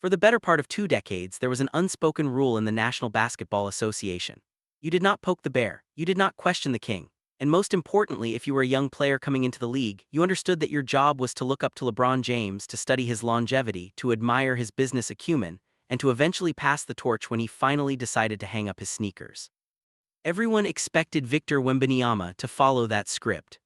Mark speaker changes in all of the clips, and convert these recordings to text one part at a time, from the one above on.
Speaker 1: For the better part of 2 decades, there was an unspoken rule in the National Basketball Association. You did not poke the bear, you did not question the king. And most importantly, if you were a young player coming into the league, you understood that your job was to look up to LeBron James, to study his longevity, to admire his business acumen, and to eventually pass the torch when he finally decided to hang up his sneakers. Everyone expected Victor Wembanyama to follow that script.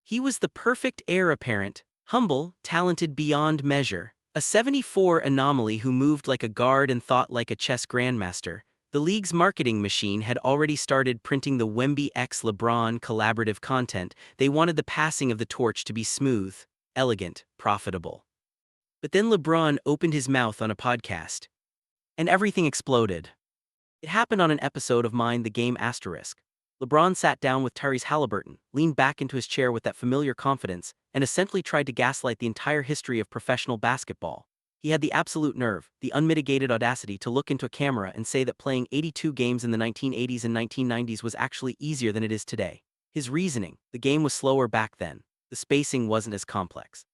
Speaker 1: He was the perfect heir apparent, humble, talented beyond measure, a 74 anomaly who moved like a guard and thought like a chess grandmaster. The league's marketing machine had already started printing the Wemby x LeBron collaborative content. They wanted the passing of the torch to be smooth, elegant, profitable. But then LeBron opened his mouth on a podcast, and everything exploded. It happened on an episode of Mind the Game Asterisk. LeBron sat down with Tyrese Halliburton, leaned back into his chair with that familiar confidence, and essentially tried to gaslight the entire history of professional basketball. He had the absolute nerve, the unmitigated audacity to look into a camera and say that playing 82 games in the 1980s and 1990s was actually easier than it is today. His reasoning: the game was slower back then. The spacing wasn't as complex.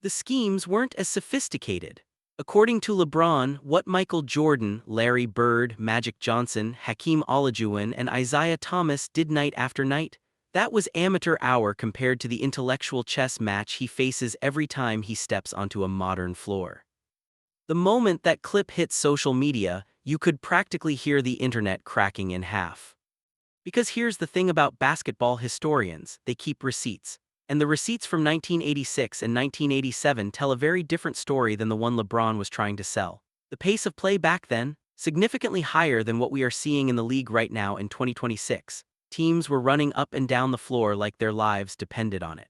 Speaker 1: The schemes weren't as sophisticated. According to LeBron, what Michael Jordan, Larry Bird, Magic Johnson, Hakeem Olajuwon, and Isaiah Thomas did night after night, that was amateur hour compared to the intellectual chess match he faces every time he steps onto a modern floor. The moment that clip hit social media, you could practically hear the internet cracking in half. Because here's the thing about basketball historians: they keep receipts. And the receipts from 1986 and 1987 tell a very different story than the one LeBron was trying to sell. The pace of play back then, significantly higher than what we are seeing in the league right now in 2026. Teams were running up and down the floor like their lives depended on it.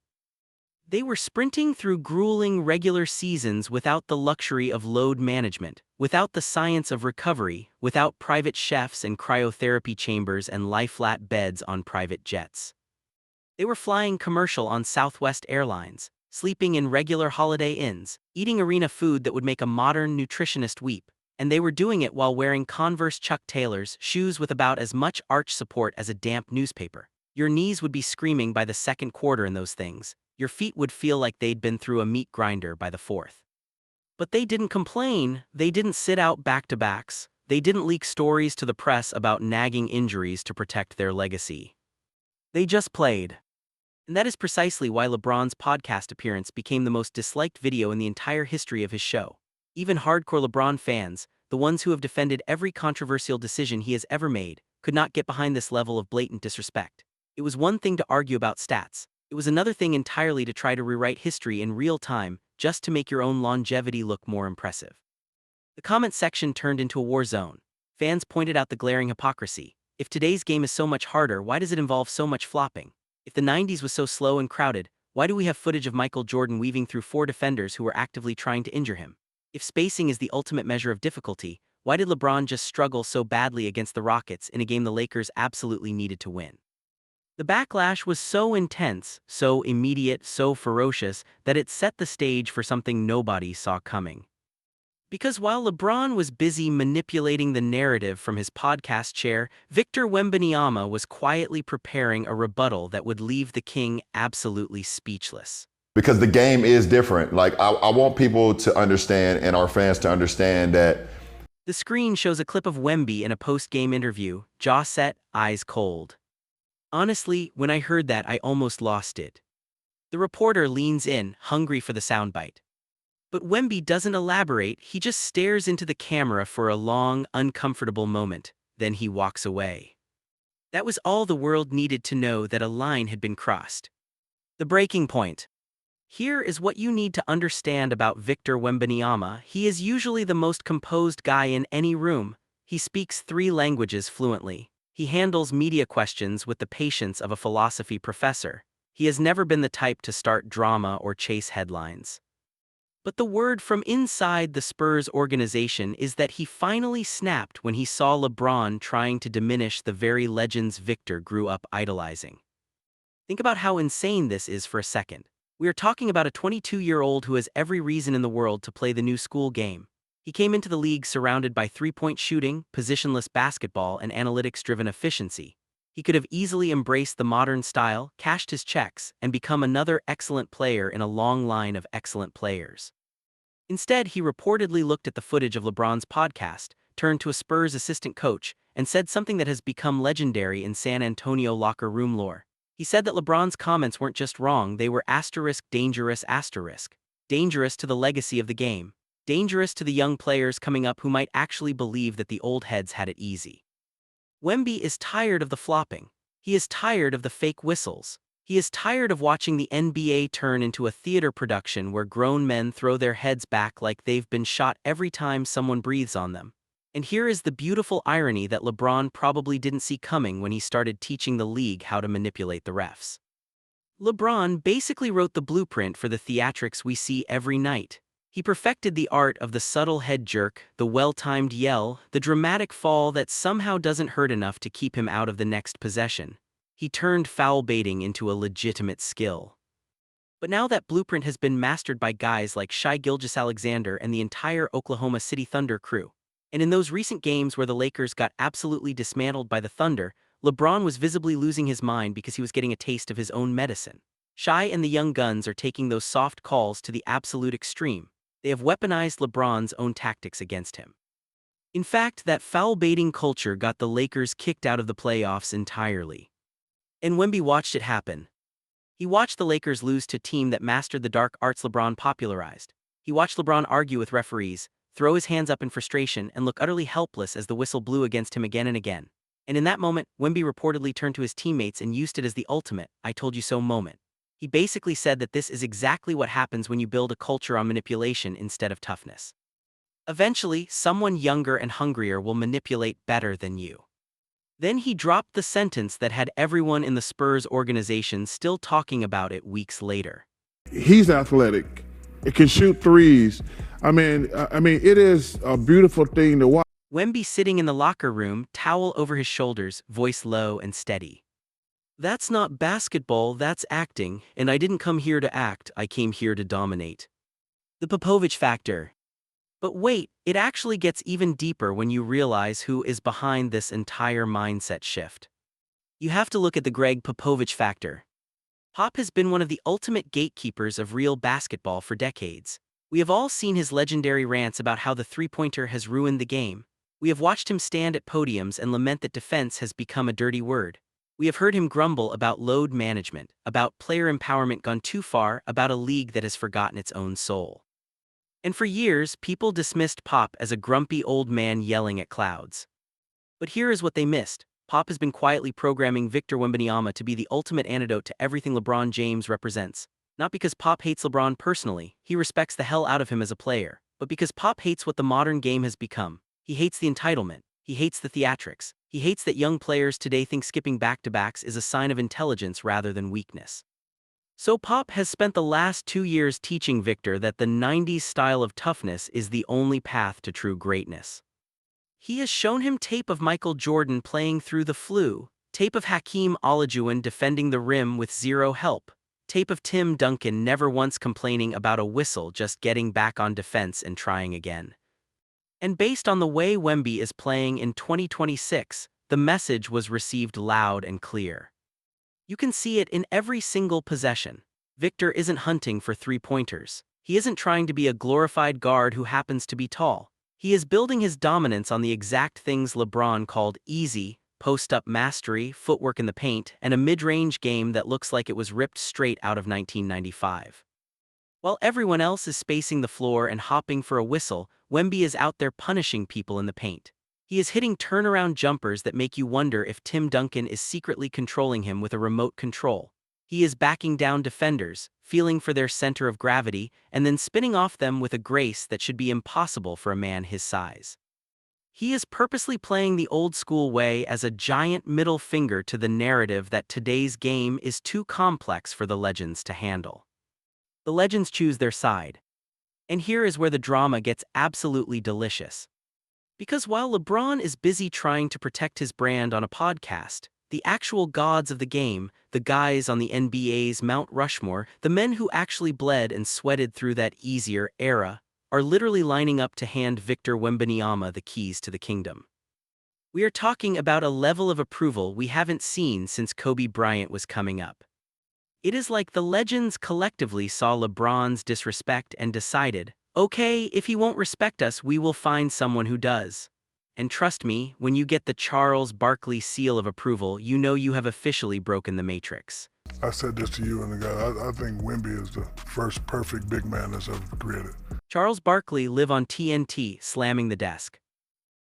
Speaker 1: They were sprinting through grueling regular seasons without the luxury of load management, without the science of recovery, without private chefs and cryotherapy chambers and lie-flat beds on private jets. They were flying commercial on Southwest Airlines, sleeping in regular Holiday Inns, eating arena food that would make a modern nutritionist weep, and they were doing it while wearing Converse Chuck Taylors, shoes with about as much arch support as a damp newspaper. Your knees would be screaming by the second quarter in those things. Your feet would feel like they'd been through a meat grinder by the fourth. But they didn't complain, they didn't sit out back-to-backs, they didn't leak stories to the press about nagging injuries to protect their legacy. They just played. And that is precisely why LeBron's podcast appearance became the most disliked video in the entire history of his show. Even hardcore LeBron fans, the ones who have defended every controversial decision he has ever made, could not get behind this level of blatant disrespect. It was one thing to argue about stats. It was another thing entirely to try to rewrite history in real time just to make your own longevity look more impressive. The comment section turned into a war zone. Fans pointed out the glaring hypocrisy. If today's game is so much harder, why does it involve so much flopping? If the 90s was so slow and crowded, why do we have footage of Michael Jordan weaving through 4 defenders who were actively trying to injure him? If spacing is the ultimate measure of difficulty, why did LeBron just struggle so badly against the Rockets in a game the Lakers absolutely needed to win? The backlash was so intense, so immediate, so ferocious, that it set the stage for something nobody saw coming. Because while LeBron was busy manipulating the narrative from his podcast chair, Victor Wembanyama was quietly preparing a rebuttal that would leave the king absolutely speechless.
Speaker 2: Because the game is different. Like, I want people to understand, and our fans to understand, that
Speaker 1: The screen shows a clip of Wemby in a post-game interview, jaw set, eyes cold. Honestly, when I heard that, I almost lost it. The reporter leans in, hungry for the soundbite. But Wemby doesn't elaborate, he just stares into the camera for a long, uncomfortable moment, then he walks away. That was all the world needed to know, that a line had been crossed. The breaking point. Here is what you need to understand about Victor Wembanyama. He is usually the most composed guy in any room. He speaks 3 languages fluently. He handles media questions with the patience of a philosophy professor. He has never been the type to start drama or chase headlines. But the word from inside the Spurs organization is that he finally snapped when he saw LeBron trying to diminish the very legends Victor grew up idolizing. Think about how insane this is for a second. We are talking about a 22-year-old who has every reason in the world to play the new school game. He came into the league surrounded by three-point shooting, positionless basketball, and analytics-driven efficiency. He could have easily embraced the modern style, cashed his checks, and become another excellent player in a long line of excellent players. Instead, he reportedly looked at the footage of LeBron's podcast, turned to a Spurs assistant coach, and said something that has become legendary in San Antonio locker room lore. He said that LeBron's comments weren't just wrong, they were dangerous dangerous to the legacy of the game, dangerous to the young players coming up who might actually believe that the old heads had it easy. Wemby is tired of the flopping. He is tired of the fake whistles. He is tired of watching the NBA turn into a theater production where grown men throw their heads back like they've been shot every time someone breathes on them. And here is the beautiful irony that LeBron probably didn't see coming when he started teaching the league how to manipulate the refs. LeBron basically wrote the blueprint for the theatrics we see every night. He perfected the art of the subtle head jerk, the well-timed yell, the dramatic fall that somehow doesn't hurt enough to keep him out of the next possession. He turned foul baiting into a legitimate skill. But now that blueprint has been mastered by guys like Shai Gilgeous-Alexander and the entire Oklahoma City Thunder crew. And in those recent games where the Lakers got absolutely dismantled by the Thunder, LeBron was visibly losing his mind because he was getting a taste of his own medicine. Shai and the young guns are taking those soft calls to the absolute extreme. They have weaponized LeBron's own tactics against him. In fact, that foul-baiting culture got the Lakers kicked out of the playoffs entirely. And Wemby watched it happen. He watched the Lakers lose to a team that mastered the dark arts LeBron popularized. He watched LeBron argue with referees, throw his hands up in frustration, and look utterly helpless as the whistle blew against him again and again. And in that moment, Wemby reportedly turned to his teammates and used it as the ultimate "I told you so" moment. He basically said that this is exactly what happens when you build a culture on manipulation instead of toughness. Eventually, someone younger and hungrier will manipulate better than you. Then he dropped the sentence that had everyone in the Spurs organization still talking about it weeks later.
Speaker 3: He's athletic. It can shoot threes. I mean, it is a beautiful thing to watch.
Speaker 1: Wemby sitting in the locker room, towel over his shoulders, voice low and steady. "That's not basketball, that's acting, and I didn't come here to act, I came here to dominate." The Popovich factor. But wait, it actually gets even deeper when you realize who is behind this entire mindset shift. You have to look at the Greg Popovich factor. Pop has been one of the ultimate gatekeepers of real basketball for decades. We have all seen his legendary rants about how the three-pointer has ruined the game. We have watched him stand at podiums and lament that defense has become a dirty word. We have heard him grumble about load management, about player empowerment gone too far, about a league that has forgotten its own soul. And for years, people dismissed Pop as a grumpy old man yelling at clouds. But here is what they missed. Pop has been quietly programming Victor Wembanyama to be the ultimate antidote to everything LeBron James represents. Not because Pop hates LeBron personally, he respects the hell out of him as a player, but because Pop hates what the modern game has become. He hates the entitlement. He hates the theatrics. He hates that young players today think skipping back-to-backs is a sign of intelligence rather than weakness. So Pop has spent the last 2 years teaching Victor that the 90s style of toughness is the only path to true greatness. He has shown him tape of Michael Jordan playing through the flu, tape of Hakeem Olajuwon defending the rim with zero help, tape of Tim Duncan never once complaining about a whistle, just getting back on defense and trying again. And based on the way Wemby is playing in 2026, the message was received loud and clear. You can see it in every single possession. Victor isn't hunting for three-pointers. He isn't trying to be a glorified guard who happens to be tall. He is building his dominance on the exact things LeBron called easy: post-up mastery, footwork in the paint, and a mid-range game that looks like it was ripped straight out of 1995. While everyone else is spacing the floor and hopping for a whistle, Wemby is out there punishing people in the paint. He is hitting turnaround jumpers that make you wonder if Tim Duncan is secretly controlling him with a remote control. He is backing down defenders, feeling for their center of gravity, and then spinning off them with a grace that should be impossible for a man his size. He is purposely playing the old-school way as a giant middle finger to the narrative that today's game is too complex for the legends to handle. The legends choose their side. And here is where the drama gets absolutely delicious. Because while LeBron is busy trying to protect his brand on a podcast, the actual gods of the game, the guys on the NBA's Mount Rushmore, the men who actually bled and sweated through that easier era, are literally lining up to hand Victor Wembanyama the keys to the kingdom. We are talking about a level of approval we haven't seen since Kobe Bryant was coming up. It is like the legends collectively saw LeBron's disrespect and decided, Okay, if he won't respect us, we will find someone who does. And trust me, when you get the Charles Barkley seal of approval, you know you have officially broken the matrix.
Speaker 3: I said this to you and the guy. I think Wemby is the first perfect big man that's ever created.
Speaker 1: Charles Barkley live on TNT, slamming the desk.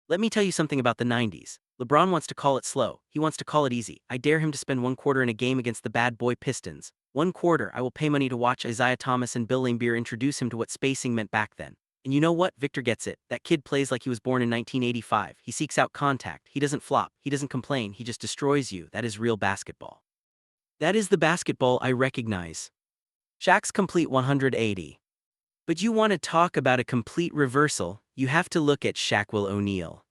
Speaker 1: Let me tell you something about the 90s. LeBron wants to call it slow. He wants to call it easy. I dare him to spend 1 quarter in a game against the bad boy Pistons. 1 quarter, I will pay money to watch Isaiah Thomas and Bill Laimbeer introduce him to what spacing meant back then. And you know what? Victor gets it. That kid plays like he was born in 1985. He seeks out contact. He doesn't flop. He doesn't complain. He just destroys you. That is real basketball. That is the basketball I recognize. Shaq's complete 180. But you want to talk about a complete reversal, you have to look at Shaquille O'Neal.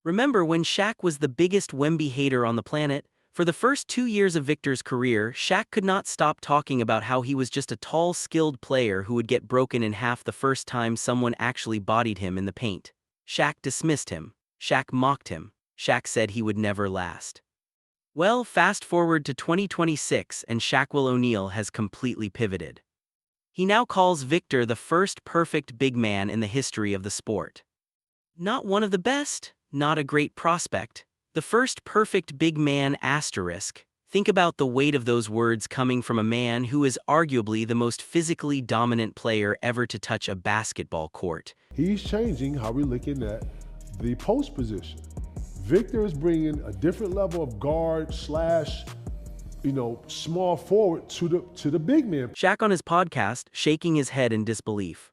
Speaker 1: Remember when Shaq was the biggest Wemby hater on the planet? For the first 2 years of Victor's career, Shaq could not stop talking about how he was just a tall, skilled player who would get broken in half the first time someone actually bodied him in the paint. Shaq dismissed him. Shaq mocked him. Shaq said he would never last. Well, fast forward to 2026 and Shaquille O'Neal has completely pivoted. He now calls Victor the first perfect big man in the history of the sport. Not one of the best, not a great prospect. The first perfect big man asterisk. Think about the weight of those words coming from a man who is arguably the most physically dominant player ever to touch a basketball court.
Speaker 4: He's changing how we're looking at the post position. Victor is bringing a different level of guard slash, small forward to the big man.
Speaker 1: Shaq on his podcast, shaking his head in disbelief.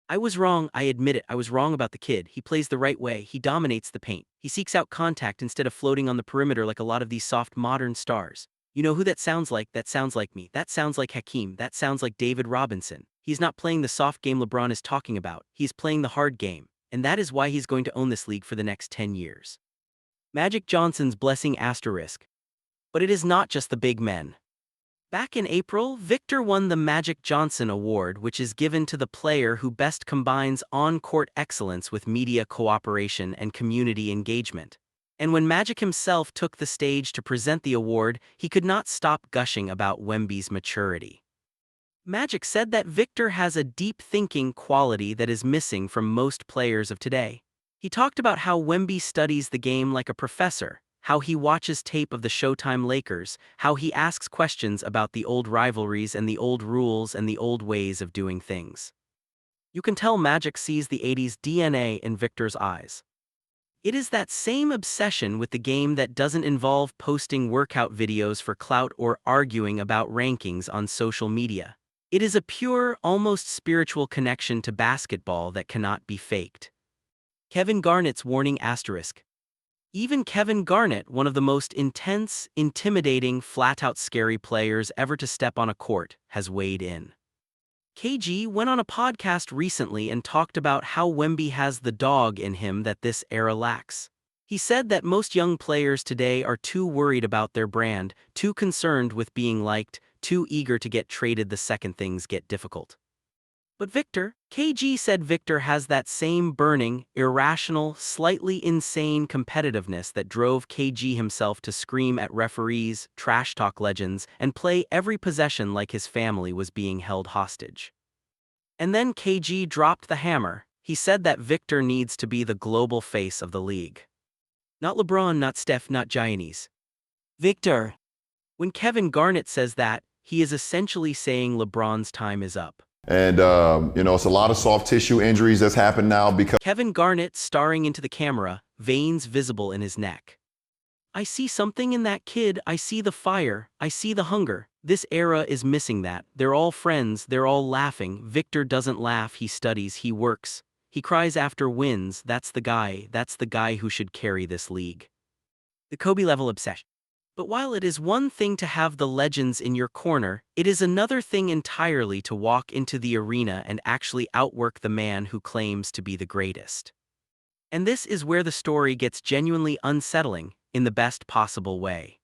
Speaker 1: I was wrong, I admit it, I was wrong about the kid. He plays the right way, he dominates the paint. He seeks out contact instead of floating on the perimeter like a lot of these soft modern stars. You know who that sounds like? That sounds like me. That sounds like Hakeem. That sounds like David Robinson. He's not playing the soft game LeBron is talking about. He's playing the hard game. And that is why he's going to own this league for the next 10 years. Magic Johnson's blessing asterisk. But it is not just the big men. Back in April, Victor won the Magic Johnson Award, which is given to the player who best combines on-court excellence with media cooperation and community engagement. And when Magic himself took the stage to present the award, he could not stop gushing about Wemby's maturity. Magic said that Victor has a deep thinking quality that is missing from most players of today. He talked about how Wemby studies the game like a professor, how he watches tape of the Showtime Lakers, how he asks questions about the old rivalries and the old rules and the old ways of doing things. You can tell Magic sees the 80s DNA in Victor's eyes. It is that same obsession with the game that doesn't involve posting workout videos for clout or arguing about rankings on social media. It is a pure, almost spiritual connection to basketball that cannot be faked. Kevin Garnett's warning asterisk. Even Kevin Garnett, one of the most intense, intimidating, flat-out scary players ever to step on a court, has weighed in. KG went on a podcast recently and talked about how Wemby has the dog in him that this era lacks. He said that most young players today are too worried about their brand, too concerned with being liked, too eager to get traded the second things get difficult. But Victor, KG said Victor has that same burning, irrational, slightly insane competitiveness that drove KG himself to scream at referees, trash talk legends, and play every possession like his family was being held hostage. And then KG dropped the hammer. He said that Victor needs to be the global face of the league. Not LeBron, not Steph, not Giannis. Victor. When Kevin Garnett says that, he is essentially saying LeBron's time is up.
Speaker 2: And, it's a lot of soft tissue injuries that's happened now because
Speaker 1: Kevin Garnett staring into the camera, veins visible in his neck. I see something in that kid, I see the fire, I see the hunger. This era is missing that. They're all friends, they're all laughing. Victor doesn't laugh, he studies, he works. He cries after wins, that's the guy who should carry this league. The Kobe-level obsession. But while it is one thing to have the legends in your corner, it is another thing entirely to walk into the arena and actually outwork the man who claims to be the greatest. And this is where the story gets genuinely unsettling, in the best possible way.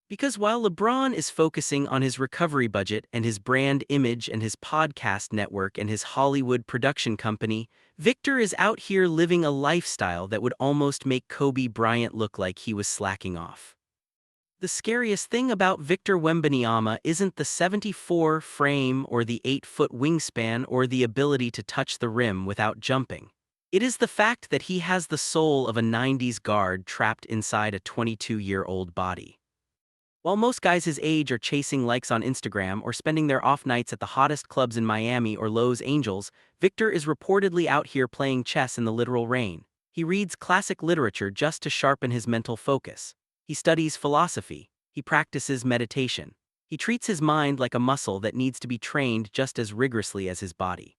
Speaker 1: Because while LeBron is focusing on his recovery budget and his brand image and his podcast network and his Hollywood production company, Victor is out here living a lifestyle that would almost make Kobe Bryant look like he was slacking off. The scariest thing about Victor Wembanyama isn't the 74 frame or the 8-foot wingspan or the ability to touch the rim without jumping. It is the fact that he has the soul of a 90s guard trapped inside a 22-year-old body. While most guys his age are chasing likes on Instagram or spending their off nights at the hottest clubs in Miami or Los Angeles, Victor is reportedly out here playing chess in the literal rain. He reads classic literature just to sharpen his mental focus. He studies philosophy. He practices meditation. He treats his mind like a muscle that needs to be trained just as rigorously as his body.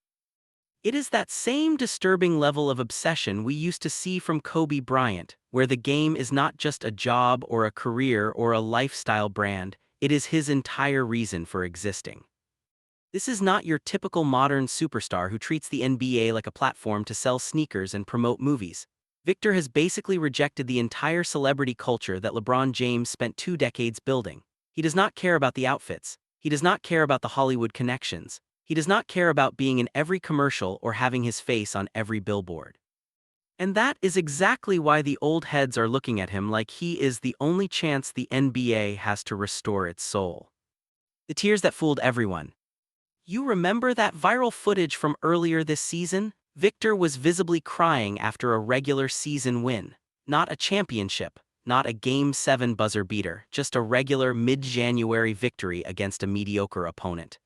Speaker 1: It is that same disturbing level of obsession we used to see from Kobe Bryant, where the game is not just a job or a career or a lifestyle brand, it is his entire reason for existing. This is not your typical modern superstar who treats the NBA like a platform to sell sneakers and promote movies. Victor has basically rejected the entire celebrity culture that LeBron James spent 2 decades building. He does not care about the outfits. He does not care about the Hollywood connections. He does not care about being in every commercial or having his face on every billboard. And that is exactly why the old heads are looking at him like he is the only chance the NBA has to restore its soul. The tears that fooled everyone. You remember that viral footage from earlier this season? Victor was visibly crying after a regular season win. Not a championship, not a Game 7 buzzer beater, just a regular mid-January victory against a mediocre opponent.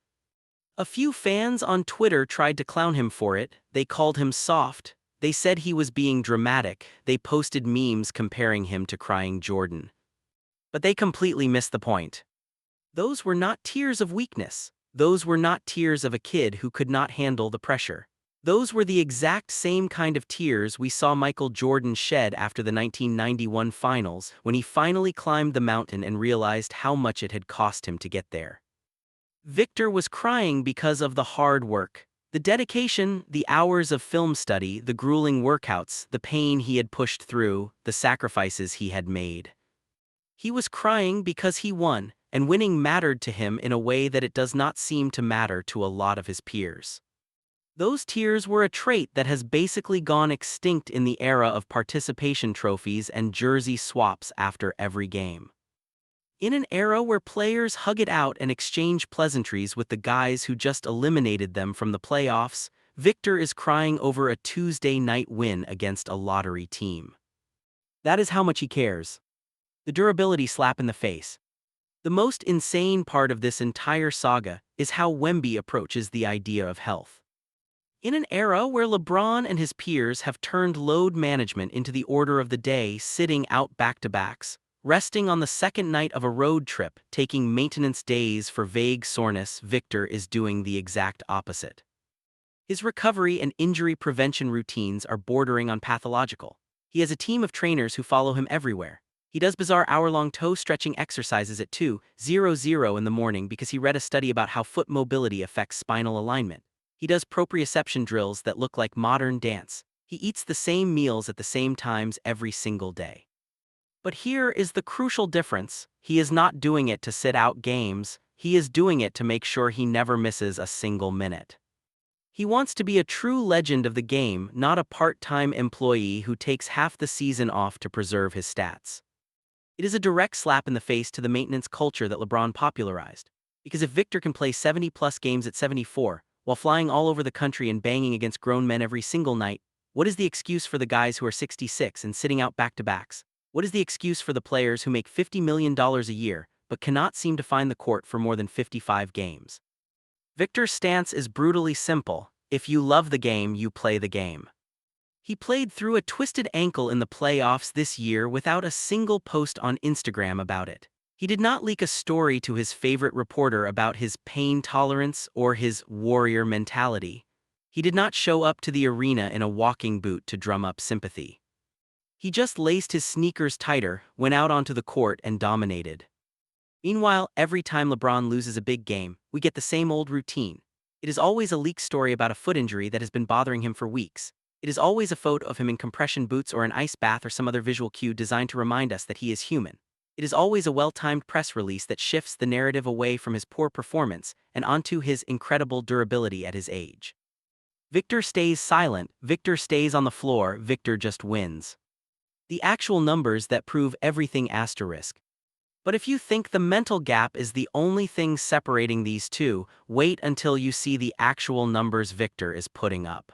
Speaker 1: A few fans on Twitter tried to clown him for it. They called him soft. They said he was being dramatic. They posted memes comparing him to crying Jordan. But they completely missed the point. Those were not tears of weakness. Those were not tears of a kid who could not handle the pressure. Those were the exact same kind of tears we saw Michael Jordan shed after the 1991 finals when he finally climbed the mountain and realized how much it had cost him to get there. Victor was crying because of the hard work, the dedication, the hours of film study, the grueling workouts, the pain he had pushed through, the sacrifices he had made. He was crying because he won, and winning mattered to him in a way that it does not seem to matter to a lot of his peers. Those tears were a trait that has basically gone extinct in the era of participation trophies and jersey swaps after every game. In an era where players hug it out and exchange pleasantries with the guys who just eliminated them from the playoffs, Victor is crying over a Tuesday night win against a lottery team. That is how much he cares. The durability slap in the face. The most insane part of this entire saga is how Wemby approaches the idea of health. In an era where LeBron and his peers have turned load management into the order of the day, sitting out back-to-backs, resting on the second night of a road trip, taking maintenance days for vague soreness, Victor is doing the exact opposite. His recovery and injury prevention routines are bordering on pathological. He has a team of trainers who follow him everywhere. He does bizarre hour-long toe-stretching exercises at 2:00 in the morning because he read a study about how foot mobility affects spinal alignment. He does proprioception drills that look like modern dance. He eats the same meals at the same times every single day. But here is the crucial difference. He is not doing it to sit out games. He is doing it to make sure he never misses a single minute. He wants to be a true legend of the game, not a part-time employee who takes half the season off to preserve his stats. It is a direct slap in the face to the maintenance culture that LeBron popularized. Because if Victor can play 70-plus games at 74, while flying all over the country and banging against grown men every single night, what is the excuse for the guys who are 66 and sitting out back-to-backs? What is the excuse for the players who make $50 million a year but cannot seem to find the court for more than 55 games? Victor's stance is brutally simple. If you love the game, you play the game. He played through a twisted ankle in the playoffs this year without a single post on Instagram about it. He did not leak a story to his favorite reporter about his pain tolerance or his warrior mentality. He did not show up to the arena in a walking boot to drum up sympathy. He just laced his sneakers tighter, went out onto the court, and dominated. Meanwhile, every time LeBron loses a big game, we get the same old routine. It is always a leaked story about a foot injury that has been bothering him for weeks. It is always a photo of him in compression boots or an ice bath or some other visual cue designed to remind us that he is human. It is always a well-timed press release that shifts the narrative away from his poor performance and onto his incredible durability at his age. Victor stays silent, Victor stays on the floor, Victor just wins. The actual numbers that prove everything asterisk. But if you think the mental gap is the only thing separating these two, wait until you see the actual numbers Victor is putting up.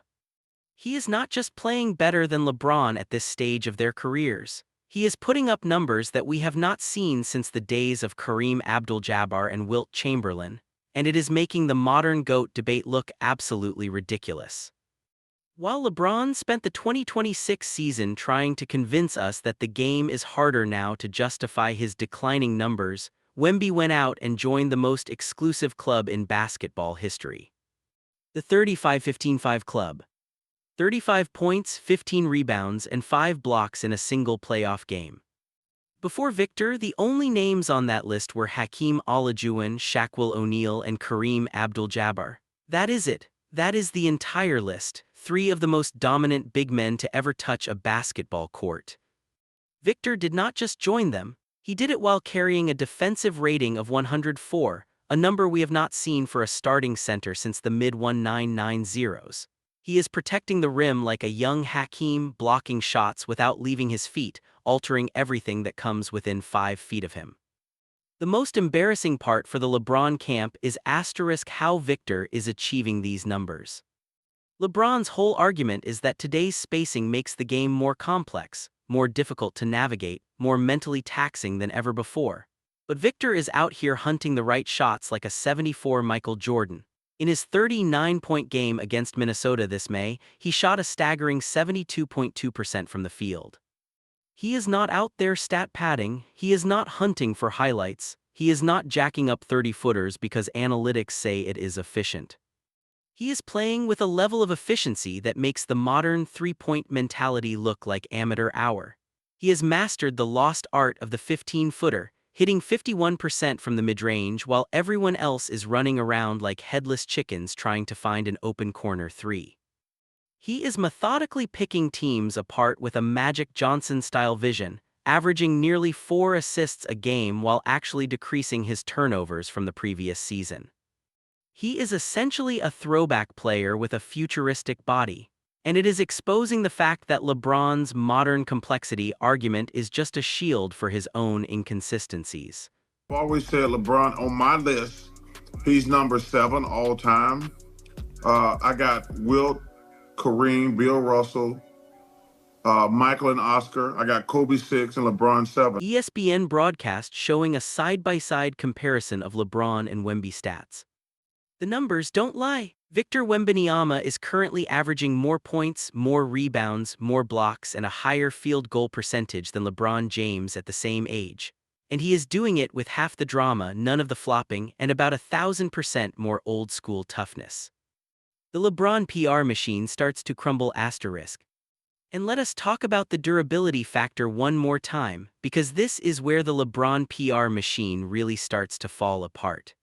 Speaker 1: He is not just playing better than LeBron at this stage of their careers. He is putting up numbers that we have not seen since the days of Kareem Abdul-Jabbar and Wilt Chamberlain, and it is making the modern GOAT debate look absolutely ridiculous. While LeBron spent the 2026 season trying to convince us that the game is harder now to justify his declining numbers, Wemby went out and joined the most exclusive club in basketball history. The 35-15-5 Club. 35 points, 15 rebounds, and 5 blocks in a single playoff game. Before Victor, the only names on that list were Hakeem Olajuwon, Shaquille O'Neal, and Kareem Abdul-Jabbar. That is it. That is the entire list, 3 of the most dominant big men to ever touch a basketball court. Victor did not just join them, he did it while carrying a defensive rating of 104, a number we have not seen for a starting center since the mid-1990s. He is protecting the rim like a young Hakeem, blocking shots without leaving his feet, altering everything that comes within 5 feet of him. The most embarrassing part for the LeBron camp is how Victor is achieving these numbers. LeBron's whole argument is that today's spacing makes the game more complex, more difficult to navigate, more mentally taxing than ever before. But Victor is out here hunting the right shots like a '74 Michael Jordan. In his 39-point game against Minnesota this May, he shot a staggering 72.2% from the field. He is not out there stat padding, he is not hunting for highlights, he is not jacking up 30-footers because analytics say it is efficient. He is playing with a level of efficiency that makes the modern three-point mentality look like amateur hour. He has mastered the lost art of the 15-footer, hitting 51% from the mid-range while everyone else is running around like headless chickens trying to find an open corner three. He is methodically picking teams apart with a Magic Johnson-style vision, averaging nearly 4 assists a game while actually decreasing his turnovers from the previous season. He is essentially a throwback player with a futuristic body, and it is exposing the fact that LeBron's modern complexity argument is just a shield for his own inconsistencies.
Speaker 3: I've always said LeBron on my list, he's number 7 all time. I got Wilt, Kareem, Bill Russell, Michael and Oscar. I got Kobe 6 and LeBron 7.
Speaker 1: ESPN broadcast showing a side-by-side comparison of LeBron and Wemby stats. The numbers don't lie. Victor Wembanyama is currently averaging more points, more rebounds, more blocks, and a higher field goal percentage than LeBron James at the same age. And he is doing it with half the drama, none of the flopping, and about 1,000% more old-school toughness. The LeBron PR machine starts to crumble asterisk. And let us talk about the durability factor one more time, because this is where the LeBron PR machine really starts to fall apart.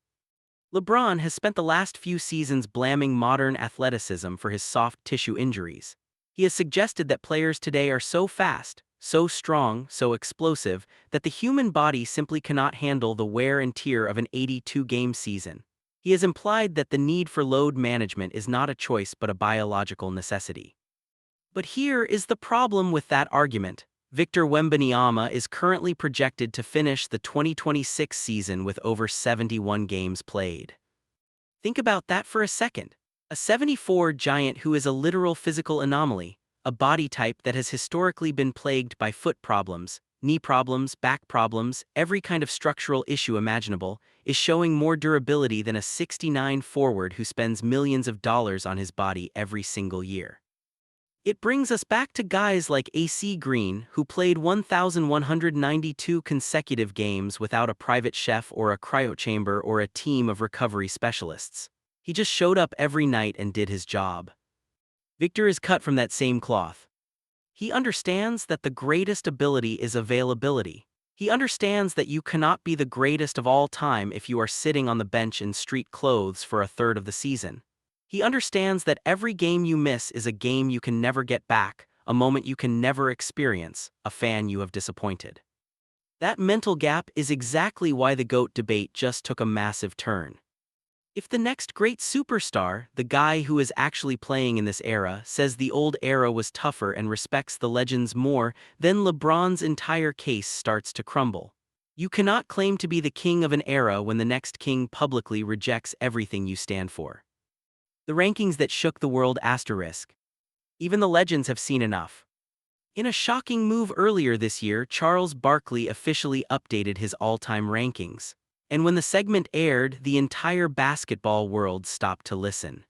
Speaker 1: LeBron has spent the last few seasons blaming modern athleticism for his soft tissue injuries. He has suggested that players today are so fast, so strong, so explosive, that the human body simply cannot handle the wear and tear of an 82-game season. He has implied that the need for load management is not a choice but a biological necessity. But here is the problem with that argument. Victor Wembanyama is currently projected to finish the 2026 season with over 71 games played. Think about that for a second. A 74 giant who is a literal physical anomaly, a body type that has historically been plagued by foot problems, knee problems, back problems, every kind of structural issue imaginable, is showing more durability than a 69 forward who spends millions of dollars on his body every single year. It brings us back to guys like AC Green, who played 1,192 consecutive games without a private chef or a cryochamber or a team of recovery specialists. He just showed up every night and did his job. Victor is cut from that same cloth. He understands that the greatest ability is availability. He understands that you cannot be the greatest of all time if you are sitting on the bench in street clothes for a third of the season. He understands that every game you miss is a game you can never get back, a moment you can never experience, a fan you have disappointed. That mental gap is exactly why the GOAT debate just took a massive turn. If the next great superstar, the guy who is actually playing in this era, says the old era was tougher and respects the legends more, then LeBron's entire case starts to crumble. You cannot claim to be the king of an era when the next king publicly rejects everything you stand for. The rankings that shook the world asterisk. Even the legends have seen enough. In a shocking move earlier this year, Charles Barkley officially updated his all-time rankings. And when the segment aired, the entire basketball world stopped to listen.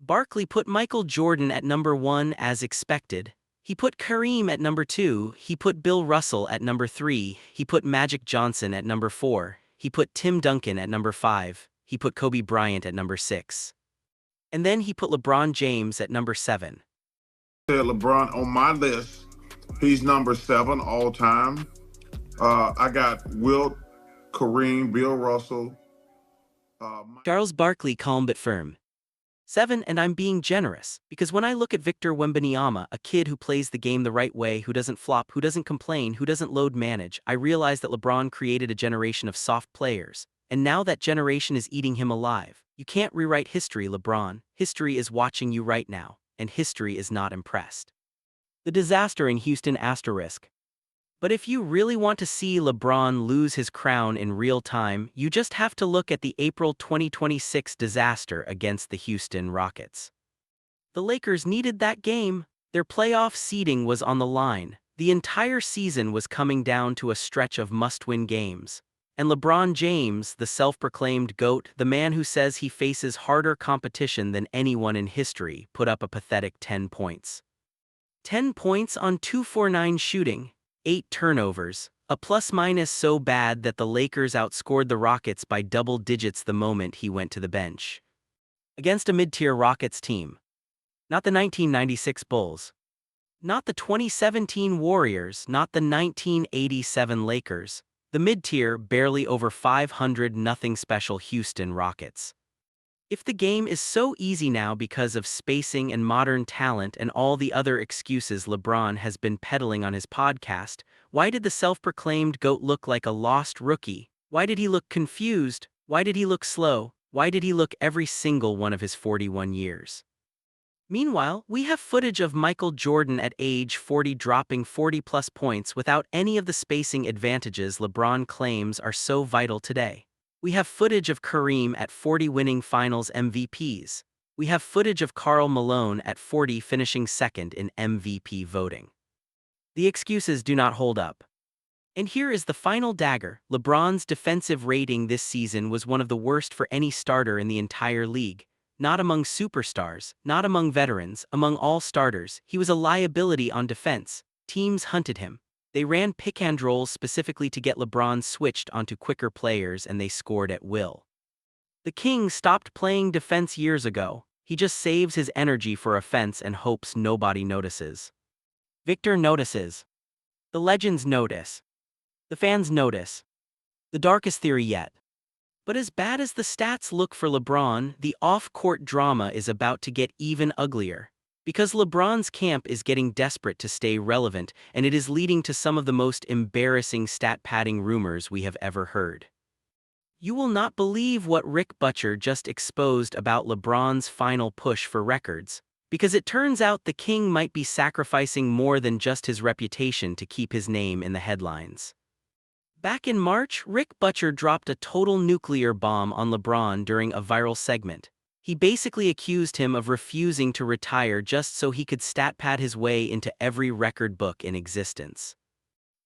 Speaker 1: Barkley put Michael Jordan at number 1 as expected. He put Kareem at number 2, he put Bill Russell at number 3, he put Magic Johnson at number 4, he put Tim Duncan at number 5, he put Kobe Bryant at number 6. And then he put LeBron James at number 7.
Speaker 3: LeBron on my list, he's number 7 all time. I got Wilt, Kareem, Bill Russell.
Speaker 1: Charles Barkley calm but firm. 7, and I'm being generous, because when I look at Victor Wembanyama, a kid who plays the game the right way, who doesn't flop, who doesn't complain, who doesn't load manage, I realize that LeBron created a generation of soft players, and now that generation is eating him alive. You can't rewrite history, LeBron. History is watching you right now, and history is not impressed. The disaster in Houston asterisk. But if you really want to see LeBron lose his crown in real time, you just have to look at the April 2026 disaster against the Houston Rockets. The Lakers needed that game. Their playoff seeding was on the line. The entire season was coming down to a stretch of must-win games. And LeBron James, the self-proclaimed GOAT, the man who says he faces harder competition than anyone in history, put up a pathetic 10 points. 10 points on 2-for-9 shooting. 8 turnovers, a plus-minus so bad that the Lakers outscored the Rockets by double digits the moment he went to the bench. Against a mid-tier Rockets team. Not the 1996 Bulls. Not the 2017 Warriors, not the 1987 Lakers. The mid-tier, barely over 500 nothing special Houston Rockets. If the game is so easy now because of spacing and modern talent and all the other excuses LeBron has been peddling on his podcast, why did the self-proclaimed GOAT look like a lost rookie? Why did he look confused? Why did he look slow? Why did he look every single one of his 41 years? Meanwhile, we have footage of Michael Jordan at age 40 dropping 40-plus points without any of the spacing advantages LeBron claims are so vital today. We have footage of Kareem at 40 winning Finals MVPs. We have footage of Karl Malone at 40 finishing second in MVP voting. The excuses do not hold up. And here is the final dagger. LeBron's defensive rating this season was one of the worst for any starter in the entire league. Not among superstars, not among veterans, among all starters, he was a liability on defense. Teams hunted him. They ran pick-and-rolls specifically to get LeBron switched onto quicker players, and they scored at will. The King stopped playing defense years ago. He just saves his energy for offense and hopes nobody notices. Victor notices. The legends notice. The fans notice. The darkest theory yet. But as bad as the stats look for LeBron, the off-court drama is about to get even uglier. Because LeBron's camp is getting desperate to stay relevant, and it is leading to some of the most embarrassing stat-padding rumors we have ever heard. You will not believe what Rick Butcher just exposed about LeBron's final push for records, because it turns out the King might be sacrificing more than just his reputation to keep his name in the headlines. Back in March, Rick Butcher dropped a total nuclear bomb on LeBron during a viral segment. He basically accused him of refusing to retire just so he could stat-pad his way into every record book in existence.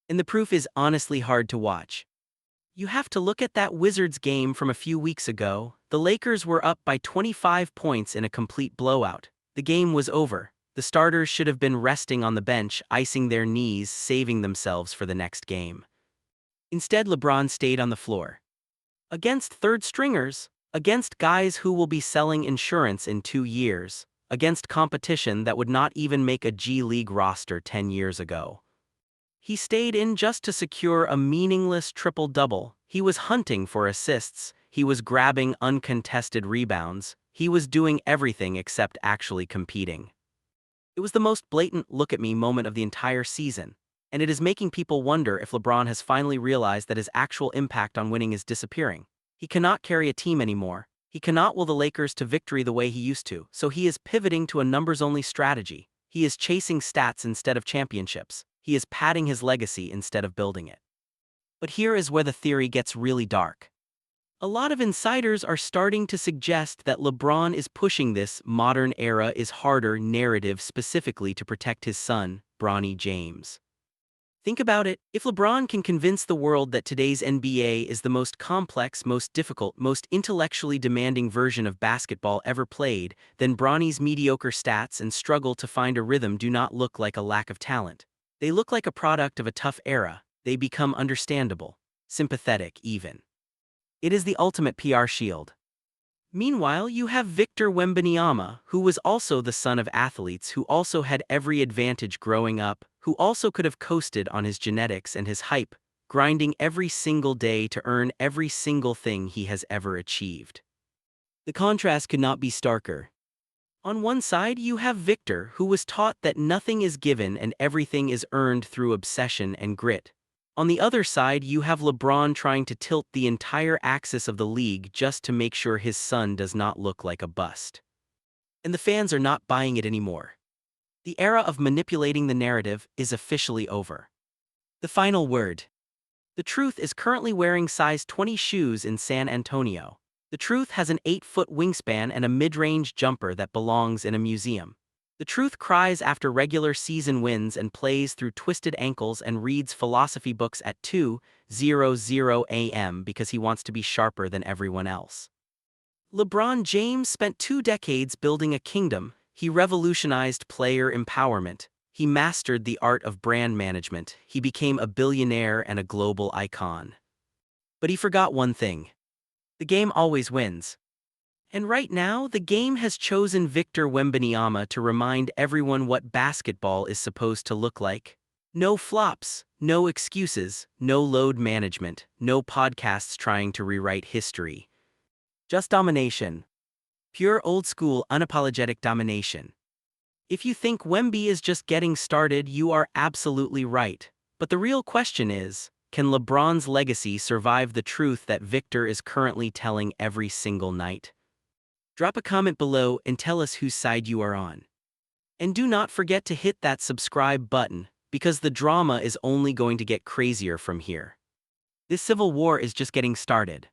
Speaker 1: And the proof is honestly hard to watch. You have to look at that Wizards game from a few weeks ago. The Lakers were up by 25 points in a complete blowout. The game was over. The starters should have been resting on the bench, icing their knees, saving themselves for the next game. Instead, LeBron stayed on the floor. Against third stringers, against guys who will be selling insurance in 2 years, against competition that would not even make a G League roster 10 years ago. He stayed in just to secure a meaningless triple-double. He was hunting for assists, he was grabbing uncontested rebounds, he was doing everything except actually competing. It was the most blatant look-at-me moment of the entire season, and it is making people wonder if LeBron has finally realized that his actual impact on winning is disappearing. He cannot carry a team anymore. He cannot will the Lakers to victory the way he used to, so he is pivoting to a numbers-only strategy. He is chasing stats instead of championships. He is padding his legacy instead of building it. But here is where the theory gets really dark. A lot of insiders are starting to suggest that LeBron is pushing this modern era is harder narrative specifically to protect his son, Bronny James. Think about it. If LeBron can convince the world that today's NBA is the most complex, most difficult, most intellectually demanding version of basketball ever played, then Bronny's mediocre stats and struggle to find a rhythm do not look like a lack of talent. They look like a product of a tough era. They become understandable, sympathetic even. It is the ultimate PR shield. Meanwhile, you have Victor Wembanyama, who was also the son of athletes, who also had every advantage growing up, who also could have coasted on his genetics and his hype, grinding every single day to earn every single thing he has ever achieved. The contrast could not be starker. On one side, you have Victor, who was taught that nothing is given and everything is earned through obsession and grit. On the other side, you have LeBron trying to tilt the entire axis of the league just to make sure his son does not look like a bust. And the fans are not buying it anymore. The era of manipulating the narrative is officially over. The final word. The Truth is currently wearing size 20 shoes in San Antonio. The Truth has an 8-foot wingspan and a mid-range jumper that belongs in a museum. The Truth cries after regular season wins and plays through twisted ankles and reads philosophy books at 2:00 a.m. because he wants to be sharper than everyone else. LeBron James spent 2 decades building a kingdom. He revolutionized player empowerment. He mastered the art of brand management. He became a billionaire and a global icon. But he forgot one thing. The game always wins. And right now, the game has chosen Victor Wembanyama to remind everyone what basketball is supposed to look like. No flops, no excuses, no load management, no podcasts trying to rewrite history. Just domination. Pure old-school, unapologetic domination. If you think Wemby is just getting started, you are absolutely right. But the real question is, can LeBron's legacy survive the truth that Victor is currently telling every single night? Drop a comment below and tell us whose side you are on. And do not forget to hit that subscribe button, because the drama is only going to get crazier from here. This civil war is just getting started.